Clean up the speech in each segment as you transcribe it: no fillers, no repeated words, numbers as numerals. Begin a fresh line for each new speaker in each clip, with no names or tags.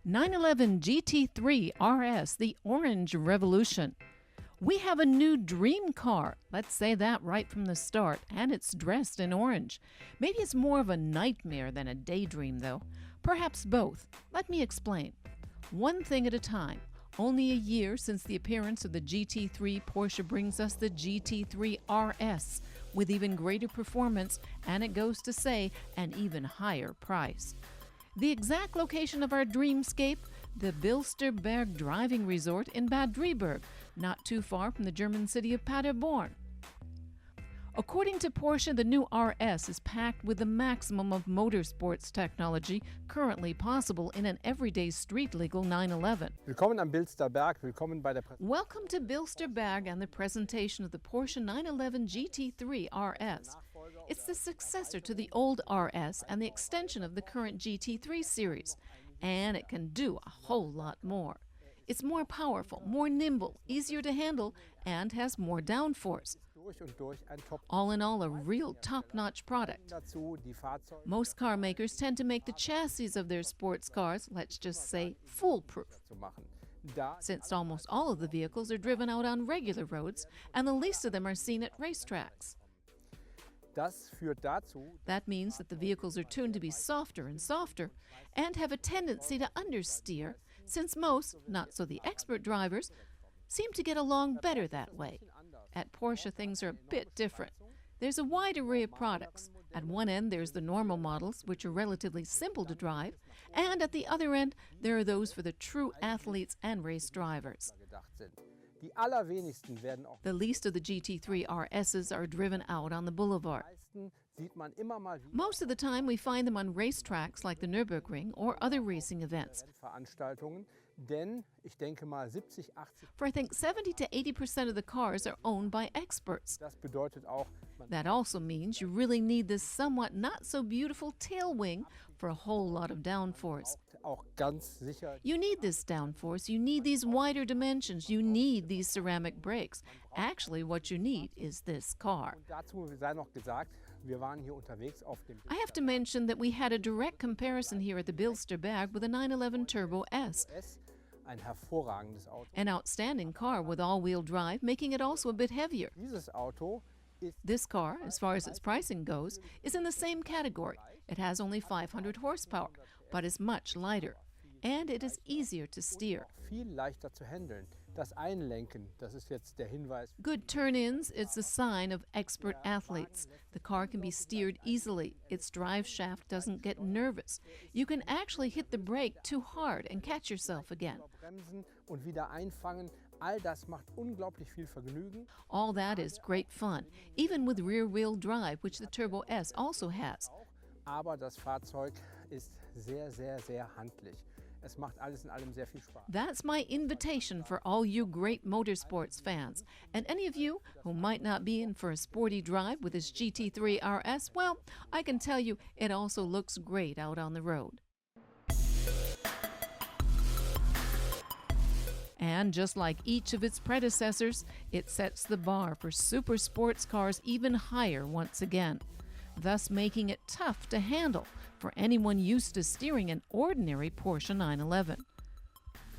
911 GT3 RS, the orange revolution. We have a new dream car, let's say that right from the start, and it's dressed in orange. Maybe it's more of a nightmare than a daydream, though. Perhaps both. Let me explain. One thing at a time. Only a year since the appearance of the GT3, Porsche brings us the GT3 RS, with even greater performance, and it goes to say, an even higher price. The exact location of our dreamscape, the Bilsterberg driving resort in Bad Dreiberg, not too far from the German city of Paderborn. According to Porsche, the new RS is packed with the maximum of motorsports technology currently possible in an everyday street-legal 911.
Willkommen am Bilsterberg, willkommen bei der
Welcome to Bilsterberg and the presentation of the Porsche 911 GT3 RS. It's the successor to the old RS and the extension of the current GT3 series, and it can do a whole lot more. It's more powerful, more nimble, easier to handle, and has more downforce. All in all, a real top-notch product. Most car makers tend to make the chassis of their sports cars, let's just say, foolproof, since almost all of the vehicles are driven out on regular roads, and the least of them are seen at racetracks. That means that the vehicles are tuned to be softer and softer and have a tendency to understeer, since most, not so the expert drivers, seem to get along better that way. At Porsche, things are a bit different. There's a wide array of products. At one end, there's the normal models, which are relatively simple to drive, and at the other end, there are those for the true athletes and race drivers. The least of the GT3 RSs are driven out on the boulevard. Most of the time we find them on racetracks like the Nürburgring or other racing events. For I think 70 to 80% of the cars are owned by experts. That also means you really need this somewhat not so beautiful tail wing for a whole lot of downforce. You need this downforce, you need these wider dimensions, you need these ceramic brakes. Actually, what you need is this car. I have to mention that we had a direct comparison here at the Bilsterberg with a 911 Turbo S. An outstanding car with all-wheel drive, making it also a bit heavier. This car, as far as its pricing goes, is in the same category. It has only 500 horsepower, but is much lighter. And it is easier to steer. Good turn-ins, it's a sign of expert athletes. The car can be steered easily. Its drive shaft doesn't get nervous. You can actually hit the brake too hard and catch yourself again. All that is great fun, even with rear-wheel drive, which the Turbo S also has. That's my invitation for all you great motorsports fans. And any of you who might not be in for a sporty drive with this GT3 RS, well, I can tell you it also looks great out on the road. And just like each of its predecessors, it sets the bar for super sports cars even higher once again, thus making it tough to handle for anyone used to steering an ordinary Porsche 911.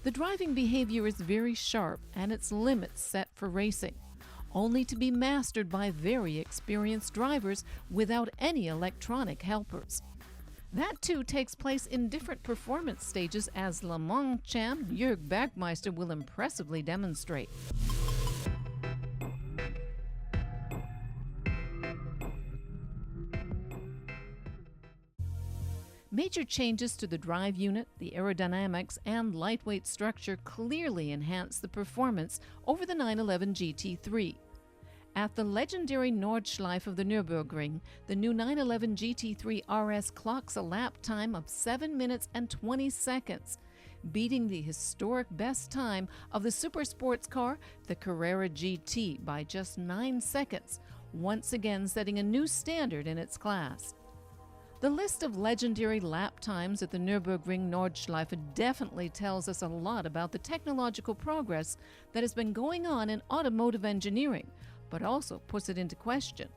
The driving behavior is very sharp and its limits set for racing, only to be mastered by very experienced drivers without any electronic helpers. That too takes place in different performance stages, as Le Mans champ Jörg Bergmeister will impressively demonstrate. Major changes to the drive unit, the aerodynamics, and lightweight structure clearly enhance the performance over the 911 GT3. At the legendary Nordschleife of the Nürburgring, the new 911 GT3 RS clocks a lap time of 7 minutes and 20 seconds, beating the historic best time of the super sports car, the Carrera GT, by just 9 seconds, once again setting a new standard in its class. The list of legendary lap times at the Nürburgring Nordschleife definitely tells us a lot about the technological progress that has been going on in automotive engineering, but also puts it into question.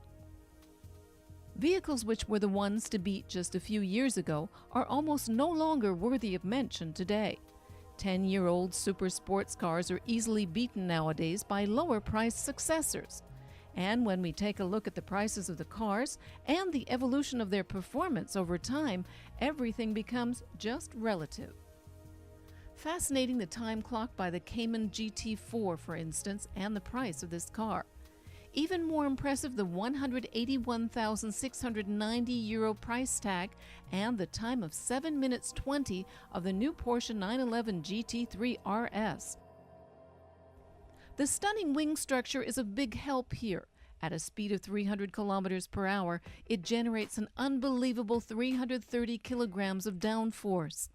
Vehicles which were the ones to beat just a few years ago are almost no longer worthy of mention today. 10-year-old super sports cars are easily beaten nowadays by lower-priced successors. And when we take a look at the prices of the cars and the evolution of their performance over time, everything becomes just relative. Fascinating the time clock by the Cayman GT4, for instance, and the price of this car. Even more impressive, the €181,690 price tag and the time of 7 minutes 20 of the new Porsche 911 GT3 RS. The stunning wing structure is a big help here. At a speed of 300 kilometers per hour, it generates an unbelievable 330 kilograms of downforce.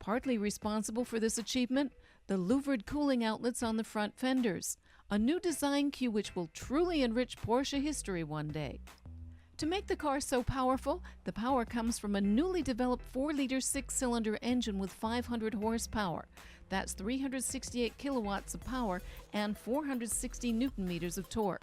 Partly responsible for this achievement, the louvered cooling outlets on the front fenders, a new design cue which will truly enrich Porsche history one day. To make the car so powerful, the power comes from a newly developed 4-liter 6-cylinder engine with 500 horsepower. That's 368 kilowatts of power and 460 newton-meters of torque.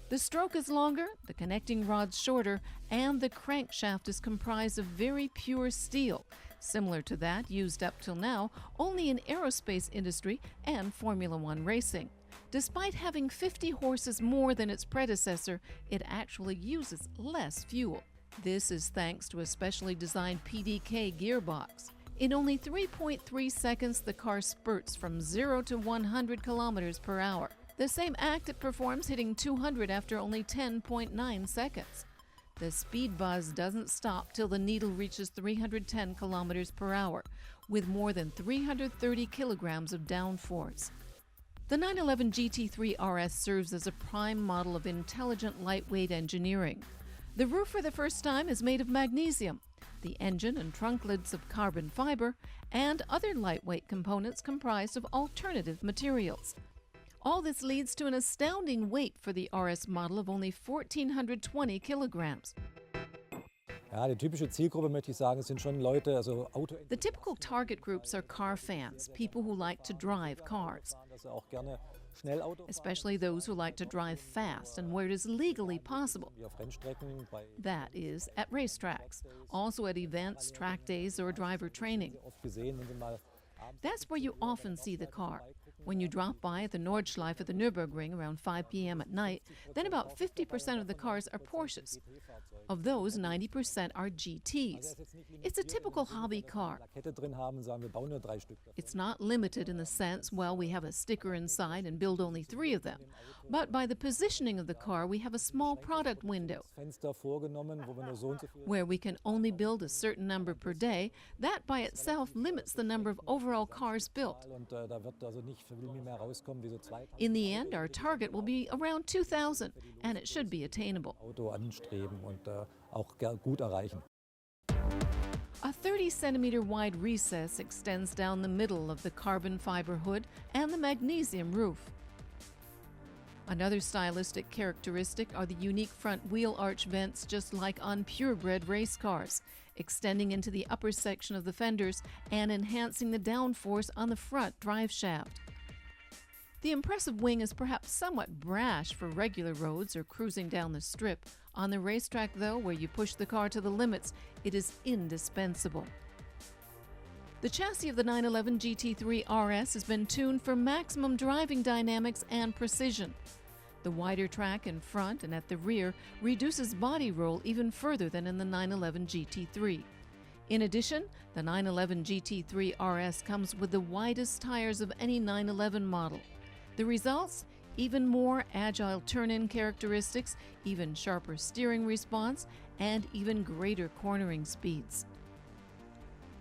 The stroke is longer, the connecting rod's shorter, and the crankshaft is comprised of very pure steel, similar to that used up till now only in aerospace industry and Formula One racing. Despite having 50 horses more than its predecessor, it actually uses less fuel. This is thanks to a specially designed PDK gearbox. In only 3.3 seconds, the car spurts from 0 to 100 kilometers per hour. The same act it performs hitting 200 after only 10.9 seconds. The speed buzz doesn't stop till the needle reaches 310 kilometers per hour, with more than 330 kilograms of downforce. The 911 GT3 RS serves as a prime model of intelligent lightweight engineering. The roof for the first time is made of magnesium, the engine and trunk lids of carbon fiber, and other lightweight components comprised of alternative materials. All this leads to an astounding weight for the RS model of only 1,420 kilograms.
Ja, die typische Zielgruppe, möchte ich sagen, sind schon Leute, also Auto.
The typical target groups are car fans, people who like to drive cars,
Auch gerne schnell Auto fahren,
especially those who like to drive fast and where it is legally possible.
wie auf Rennstrecken, bei
That is, at racetracks, also at events, track days, or driver training.
oft gesehen, wenn Sie mal
That's where you often see the car. When you drop by at the Nordschleife at the Nürburgring around 5 p.m. at night, then about 50% of the cars are Porsches. Of those, 90% are GTs. It's a typical hobby car.
Kette drin haben, sagen wir bauen nur 3 Stück.
It's not limited in the sense, well, we have a sticker inside and build only 3 of them. But by the positioning of the car, we have a small product window
Fenster vorgenommen, wo wir nur so und so viel.
where we can only build a certain number per day. That by itself limits the number of overall cars built.
Und da wird also nicht viel mehr rauskommen, wie so 2
In the end, our target will be around 2,000, and it should be attainable.
Auto anstreben und auch gut erreichen.
A 30-centimeter wide recess extends down the middle of the carbon fiber hood and the magnesium roof. Another stylistic characteristic are the unique front wheel arch vents, just like on purebred race cars, extending into the upper section of the fenders and enhancing the downforce on the front drive shaft. The impressive wing is perhaps somewhat brash for regular roads or cruising down the strip. On the racetrack, though, where you push the car to the limits, it is indispensable. The chassis of the 911 GT3 RS has been tuned for maximum driving dynamics and precision. The wider track in front and at the rear reduces body roll even further than in the 911 GT3. In addition, the 911 GT3 RS comes with the widest tires of any 911 model. The results? Even more agile turn-in characteristics, even sharper steering response, and even greater cornering speeds.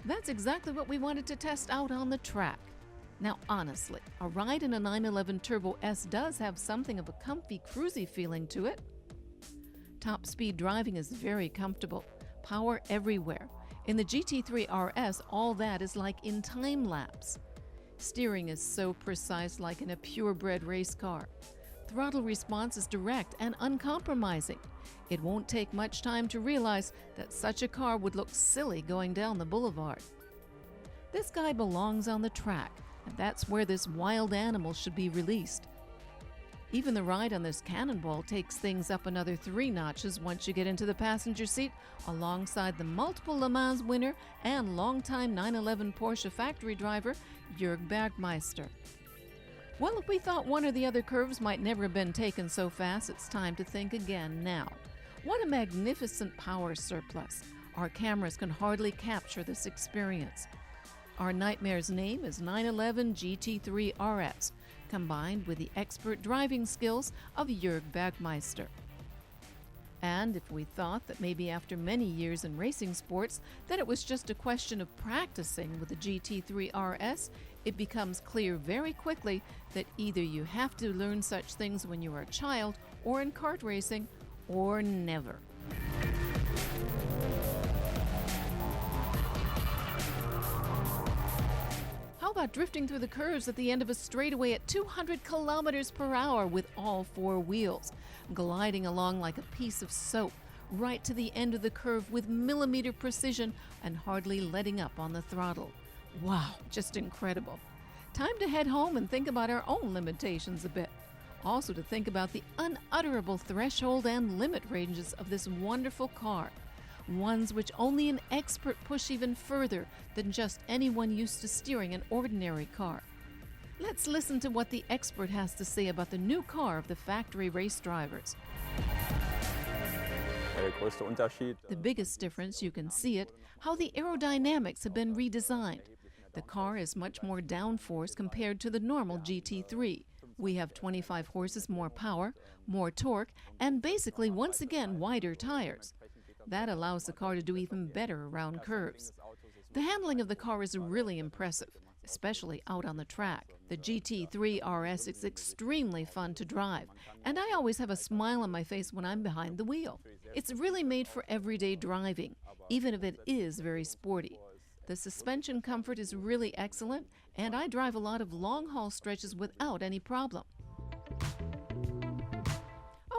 That's exactly what we wanted to test out on the track. Now honestly, a ride in a 911 Turbo S does have something of a comfy, cruisy feeling to it. Top speed driving is very comfortable, power everywhere. In the GT3 RS, all that is like in time-lapse. Steering is so precise, like in a purebred race car. Throttle response is direct and uncompromising. It won't take much time to realize that such a car would look silly going down the boulevard. This guy belongs on the track, and that's where this wild animal should be released. Even the ride on this cannonball takes things up another 3 notches once you get into the passenger seat, alongside the multiple Le Mans winner and longtime 911 Porsche factory driver, Jörg Bergmeister. Well, if we thought one or the other curves might never have been taken so fast, it's time to think again now. What a magnificent power surplus. Our cameras can hardly capture this experience. Our nightmare's name is 911 GT3 RS, combined with the expert driving skills of Jörg Bergmeister. And if we thought that maybe after many years in racing sports that it was just a question of practicing with the GT3 RS, it becomes clear very quickly that either you have to learn such things when you are a child or in kart racing, or never. How about drifting through the curves at the end of a straightaway at 200 kilometers per hour with all 4 wheels, gliding along like a piece of soap, right to the end of the curve with millimeter precision and hardly letting up on the throttle. Wow, just incredible. Time to head home and think about our own limitations a bit. Also to think about the unutterable threshold and limit ranges of this wonderful car. Ones which only an expert push even further than just anyone used to steering an ordinary car. Let's listen to what the expert has to say about the new car of the factory race drivers. The biggest difference, you can see it, how the aerodynamics have been redesigned. The car is much more downforce compared to the normal GT3. We have 25 horses more power, more torque, and basically once again wider tires. That allows the car to do even better around curves. The handling of the car is really impressive, especially out on the track. The GT3 RS is extremely fun to drive, and I always have a smile on my face when I'm behind the wheel. It's really made for everyday driving, even if it is very sporty. The suspension comfort is really excellent, and I drive a lot of long-haul stretches without any problem.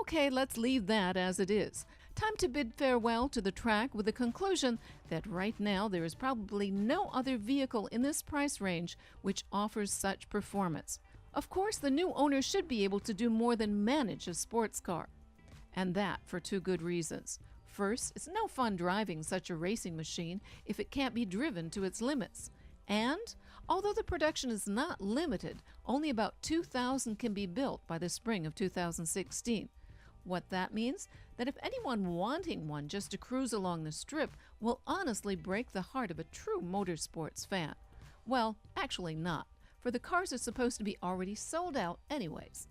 Okay, let's leave that as it is. Time to bid farewell to the track with the conclusion that right now there is probably no other vehicle in this price range which offers such performance. Of course, the new owner should be able to do more than manage a sports car. And that for 2 good reasons. First, it's no fun driving such a racing machine if it can't be driven to its limits. And, although the production is not limited, only about 2,000 can be built by the spring of 2016. What that means? That if anyone wanting one just to cruise along the strip will honestly break the heart of a true motorsports fan. Well, actually not, for the cars are supposed to be already sold out anyways.